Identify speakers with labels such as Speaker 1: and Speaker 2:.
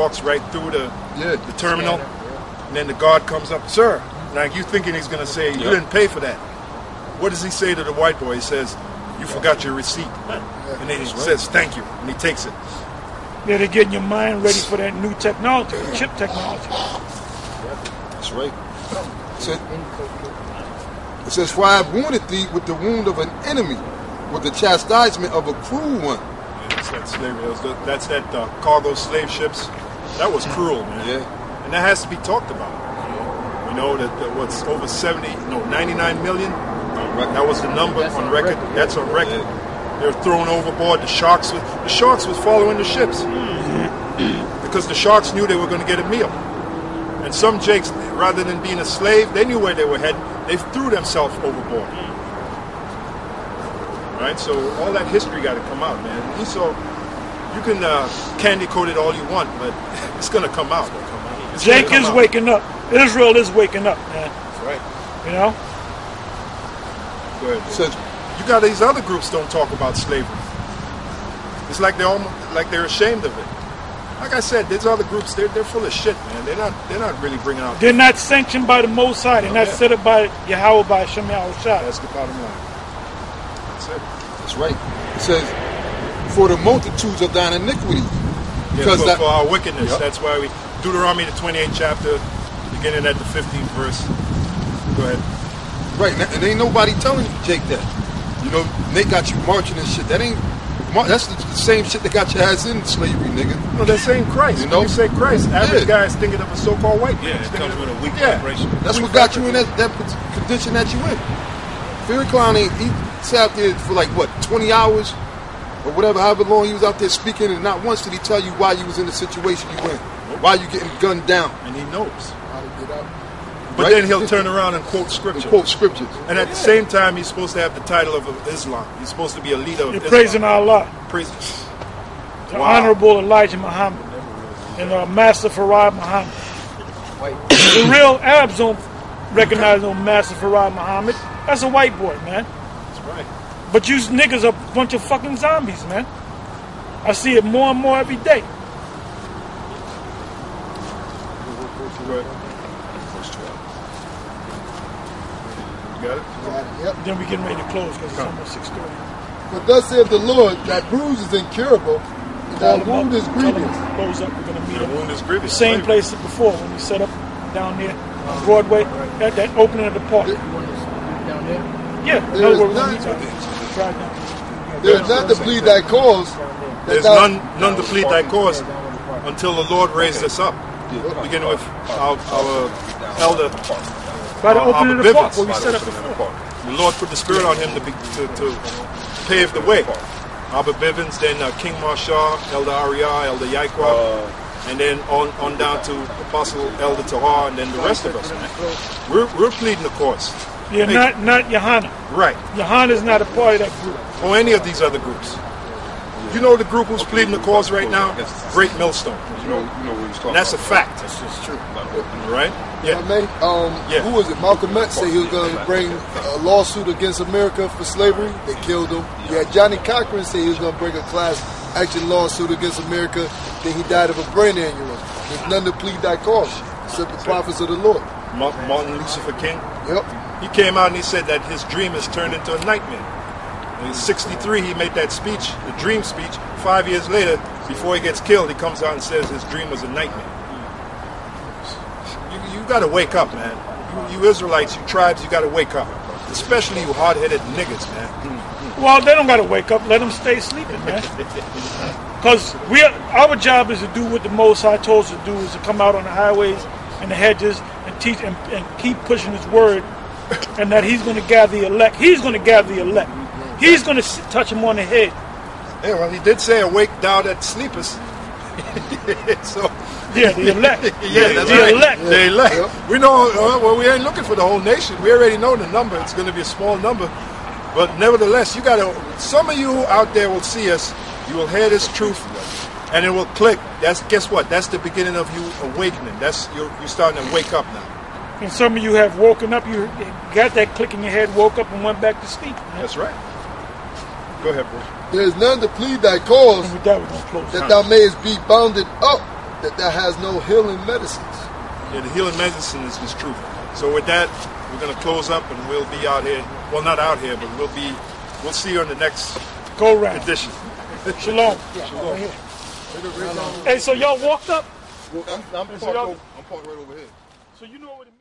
Speaker 1: walks right through the terminal, and then the guard comes up, sir. Like you thinking he's gonna say, you didn't pay for that. What does he say to the white boy? He says, you forgot your receipt. And then he says, thank you, and he takes it.
Speaker 2: Yeah, they're getting your mind ready for that new technology, chip technology.
Speaker 3: That's right. It says, for I have wounded thee with the wound of an enemy, with the chastisement of a cruel one.
Speaker 1: Yeah, that's that slavery. That's that cargo slave ships. That was cruel, man.
Speaker 3: Yeah.
Speaker 1: And that has to be talked about. You know, that what's over 99 million? That was the number on record. That's on record. Yeah. They were thrown overboard. The sharks was following the ships. Because the sharks knew they were going to get a meal. And some jakes, rather than being a slave, they knew where they were heading. They threw themselves overboard. Right? So all that history got to come out, man. So you can candy coat it all you want, but it's going to come out.
Speaker 2: Jake is waking up. Israel is waking up, man.
Speaker 1: That's right.
Speaker 2: You know?
Speaker 1: Go ahead. So you got these other groups don't talk about slavery. It's like they're ashamed of it. Like I said, these other groups, they're full of shit, man. They're not really bringing out.
Speaker 2: They're not sanctioned by the Most High. They're not set up by Yahweh, by Shem Yahushua.
Speaker 1: That's the bottom line. That's it.
Speaker 3: That's right. It says, for the multitudes of thine iniquity.
Speaker 1: Because for our wickedness. That's why we Deuteronomy the 28th chapter, beginning at the 15th verse. Go ahead.
Speaker 3: Right, and ain't nobody telling Jake that. You know, they got you marching and shit. That's the same shit that got your ass in slavery, nigga.
Speaker 1: No, they're saying Christ. You know? When you say Christ, average guy is thinking of a so-called white man.
Speaker 4: Yeah, it comes with a weak
Speaker 1: vibration.
Speaker 3: That's what got you in that condition that you in. Farrakhan he sat out there for like, 20 hours? Or whatever, however long he was out there speaking, and not once did he tell you why you was in the situation you in. Why you getting gunned down.
Speaker 1: And he knows. How to get out. But then he'll turn around and quote scripture. And at the same time, he's supposed to have the title of Islam. He's supposed to be a leader of Islam.
Speaker 2: Praising Allah.
Speaker 1: Praising.
Speaker 2: The Honorable Elijah Muhammad. And Master Farad Muhammad. The real Arabs don't recognize no Master Farad Muhammad. That's a white boy, man.
Speaker 1: That's right.
Speaker 2: But you niggas are a bunch of fucking zombies, man. I see it more and more every day.
Speaker 1: Got it?
Speaker 5: Yep.
Speaker 2: Then we getting ready to close because it's almost 6:30.
Speaker 5: But thus saith the Lord, that bruise is incurable, and that wound is grievous.
Speaker 2: Close up, we're going to meet up.
Speaker 1: Wound is grievous.
Speaker 2: Same place as before when we set up down there on Broadway, that opening of the park.
Speaker 5: Down there?
Speaker 2: Yeah,
Speaker 5: There is none to plead thy cause.
Speaker 1: There's none to plead thy cause until the Lord raised us up. Beginning with our elder.
Speaker 2: By the opening of the park where we set up before.
Speaker 1: The Lord put the Spirit on him to pave the way. Albert Bivens, then King Marshall, Elder Ariyah, Elder Yaikwa, and then on down to Apostle Elder Tahar, and then the rest of us, man. We're pleading the cause.
Speaker 2: Yeah, not Yohana.
Speaker 1: Right.
Speaker 2: Yohana is not a part of that group.
Speaker 1: Or any of these other groups. You know the group who's pleading the cause right now? Great Millstone.
Speaker 3: You know what he's talking
Speaker 1: and that's
Speaker 3: about.
Speaker 1: a fact.
Speaker 3: That's true.
Speaker 1: Right? Yeah.
Speaker 5: Who was it? Malcolm X said he was going to bring a lawsuit against America for slavery. They killed him. Yeah, Johnny Cochran said he was going to bring a class action lawsuit against America. Then he died of a brain aneurysm. There's none to plead that cause except the prophets of the Lord.
Speaker 1: Martin Lucifer King?
Speaker 5: Yep.
Speaker 1: He came out and he said that his dream has turned into a nightmare. In 63, he made that speech, the dream speech. 5 years later, before he gets killed, he comes out and says his dream was a nightmare. You got to wake up, man. You Israelites, you tribes, you got to wake up. Especially you hard-headed niggas, man.
Speaker 2: Well, they don't got to wake up. Let them stay sleeping, man. Because our job is to do what the Most High told us to do, is to come out on the highways and the hedges and teach and keep pushing His word, and that He's going to gather the elect. He's going to gather the elect. He's going to touch them on the head.
Speaker 1: Yeah, well, He did say, awake thou that sleepest. So,
Speaker 2: yeah, the elect.
Speaker 1: Yeah, that's
Speaker 2: the
Speaker 1: right.
Speaker 2: elect.
Speaker 1: The elect. Yep. We know, well, we ain't looking for the whole nation. We already know the number. It's going to be a small number. But nevertheless, you got to, some of you out there will see us. You will hear this truth, and it will click. Guess what? That's the beginning of you awakening. You're starting to wake up now.
Speaker 2: And some of you have woken up. You got that click in your head, woke up, and went back to sleep.
Speaker 1: That's right. Go ahead, bro.
Speaker 5: There is none to plead thy cause,
Speaker 2: and with that, we're gonna close.
Speaker 5: that thou mayest be bounded up that has no healing medicines.
Speaker 1: Yeah, the healing medicine is truth. So with that, we're going to close up, and we'll be out here. Well, not out here, but we'll see you on the next
Speaker 2: Go round.
Speaker 1: edition.
Speaker 2: Shalom.
Speaker 1: Shalom.
Speaker 2: Hey, so y'all walked up?
Speaker 3: I'm parked right over here.
Speaker 2: So you know what it means.